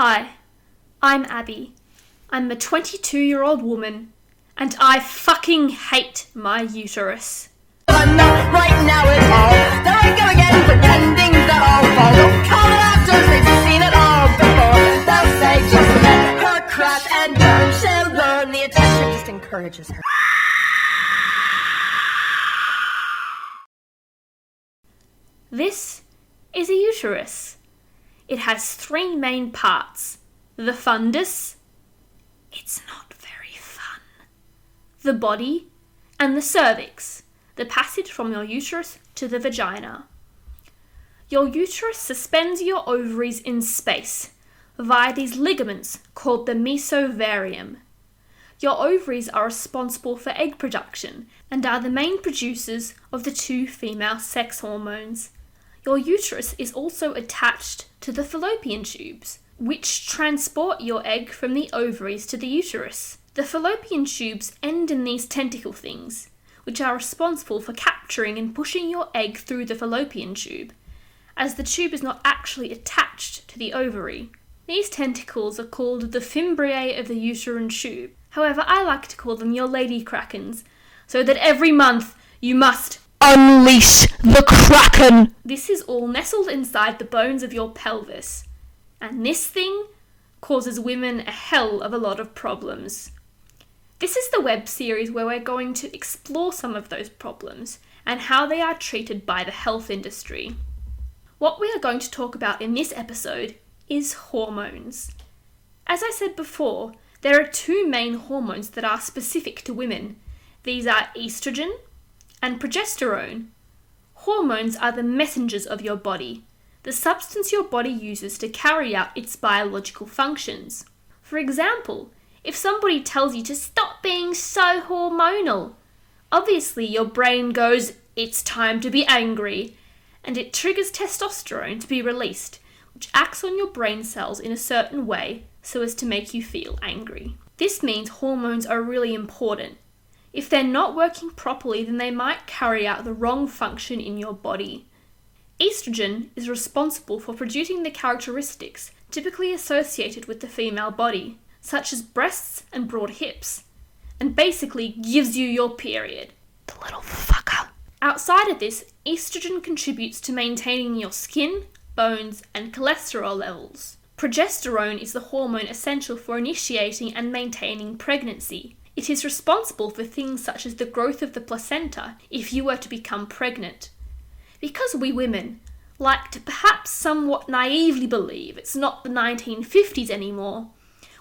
Hi, I'm Abby. I'm a 22-year-old woman, and I fucking hate my uterus. I'm not right now at all. There I go again, pretending that all falls. Don't call it after, they've seen it all before. They'll say, just let her crash and burn. She'll learn, the attention just encourages her. This is a uterus. It has three main parts. The fundus, it's not very fun. The body, and the cervix, the passage from your uterus to the vagina. Your uterus suspends your ovaries in space via these ligaments called the mesovarium. Your ovaries are responsible for egg production and are the main producers of the two female sex hormones. Your uterus is also attached to the fallopian tubes, which transport your egg from the ovaries to the uterus. The fallopian tubes end in these tentacle things, which are responsible for capturing and pushing your egg through the fallopian tube, as the tube is not actually attached to the ovary. These tentacles are called the fimbriae of the uterine tube. However, I like to call them your lady krakens, so that every month you must unleash the kraken! This is all nestled inside the bones of your pelvis, and this thing causes women a hell of a lot of problems. This is the web series where we're going to explore some of those problems and how they are treated by the health industry. What we are going to talk about in this episode is hormones. As I said before, there are two main hormones that are specific to women. These are estrogen and progesterone. Hormones are the messengers of your body, the substance your body uses to carry out its biological functions. For example, if somebody tells you to stop being so hormonal, obviously your brain goes, it's time to be angry, and it triggers testosterone to be released, which acts on your brain cells in a certain way so as to make you feel angry. This means hormones are really important. If they're not working properly, then they might carry out the wrong function in your body. Estrogen is responsible for producing the characteristics typically associated with the female body, such as breasts and broad hips, and basically gives you your period. The little fucker. Outside of this, estrogen contributes to maintaining your skin, bones, and cholesterol levels. Progesterone is the hormone essential for initiating and maintaining pregnancy. It is responsible for things such as the growth of the placenta if you were to become pregnant. Because we women like to perhaps somewhat naively believe it's not the 1950s anymore,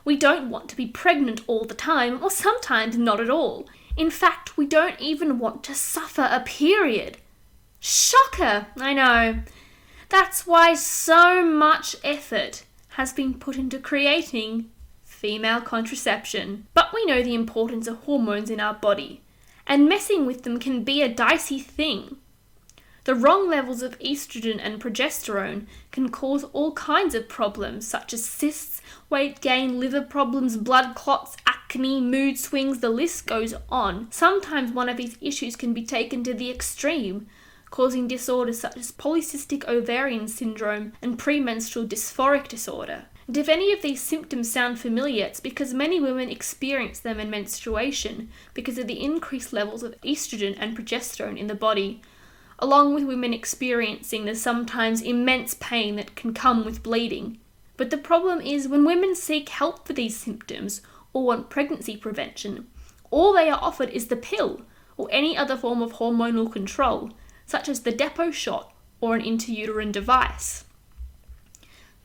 we don't want to be pregnant all the time, or sometimes not at all. In fact, we don't even want to suffer a period. Shocker, I know. That's why so much effort has been put into creating female contraception. But we know the importance of hormones in our body, and messing with them can be a dicey thing. The wrong levels of estrogen and progesterone can cause all kinds of problems such as cysts, weight gain, liver problems, blood clots, acne, mood swings, the list goes on. Sometimes one of these issues can be taken to the extreme, causing disorders such as polycystic ovarian syndrome and premenstrual dysphoric disorder. And if any of these symptoms sound familiar, it's because many women experience them in menstruation because of the increased levels of estrogen and progesterone in the body, along with women experiencing the sometimes immense pain that can come with bleeding. But the problem is when women seek help for these symptoms or want pregnancy prevention, all they are offered is the pill or any other form of hormonal control, such as the depot shot or an intrauterine device.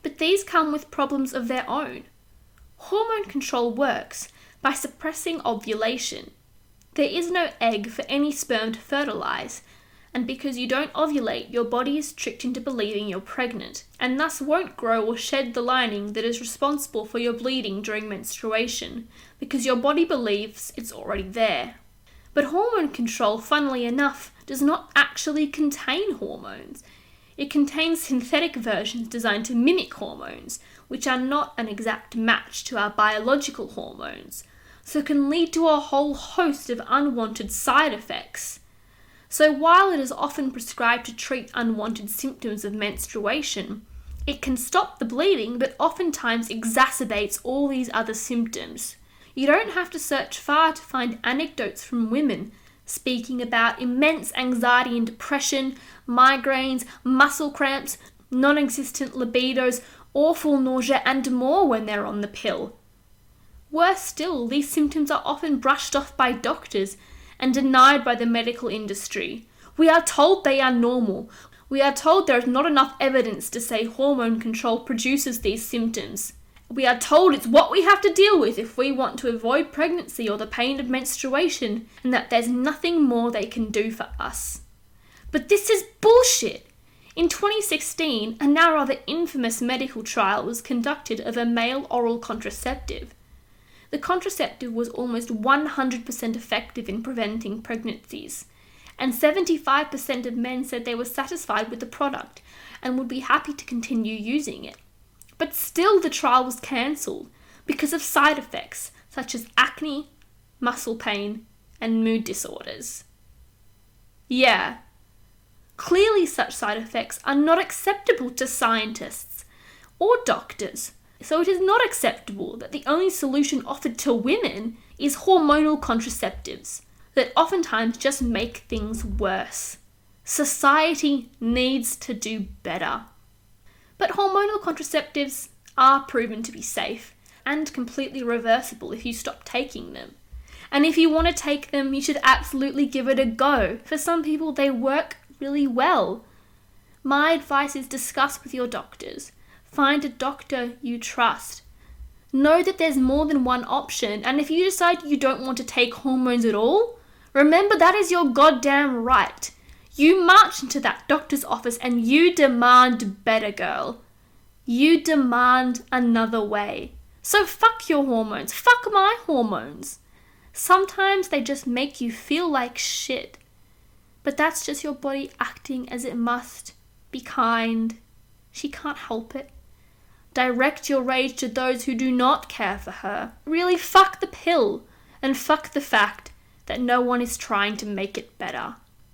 But these come with problems of their own. Hormone control works by suppressing ovulation. There is no egg for any sperm to fertilize, and because you don't ovulate, your body is tricked into believing you're pregnant, and thus won't grow or shed the lining that is responsible for your bleeding during menstruation, because your body believes it's already there. But hormone control, funnily enough, does not actually contain hormones. It contains synthetic versions designed to mimic hormones, which are not an exact match to our biological hormones, so can lead to a whole host of unwanted side effects. So while it is often prescribed to treat unwanted symptoms of menstruation, It can stop the bleeding, but oftentimes exacerbates all these other symptoms. You don't have to search far to find anecdotes from women speaking about immense anxiety and depression, migraines, muscle cramps, non-existent libidos, awful nausea, and more when they're on the pill. Worse still, these symptoms are often brushed off by doctors and denied by the medical industry. We are told they are normal. We are told there is not enough evidence to say hormone control produces these symptoms. We are told it's what we have to deal with if we want to avoid pregnancy or the pain of menstruation, and that there's nothing more they can do for us. But this is bullshit! In 2016, a now rather infamous medical trial was conducted of a male oral contraceptive. The contraceptive was almost 100% effective in preventing pregnancies, and 75% of men said they were satisfied with the product and would be happy to continue using it. But still the trial was cancelled because of side effects such as acne, muscle pain, and mood disorders. Yeah, clearly such side effects are not acceptable to scientists or doctors, so it is not acceptable that the only solution offered to women is hormonal contraceptives that oftentimes just make things worse. Society needs to do better. But hormonal contraceptives are proven to be safe and completely reversible if you stop taking them. And if you want to take them, you should absolutely give it a go. For some people, they work really well. My advice is discuss with your doctors. Find a doctor you trust. Know that there's more than one option, and if you decide you don't want to take hormones at all, remember that is your goddamn right. You march into that doctor's office and you demand better, girl. You demand another way. So fuck your hormones. Fuck my hormones. Sometimes they just make you feel like shit. But that's just your body acting as it must. Be kind. She can't help it. Direct your rage to those who do not care for her. Really fuck the pill. And fuck the fact that no one is trying to make it better.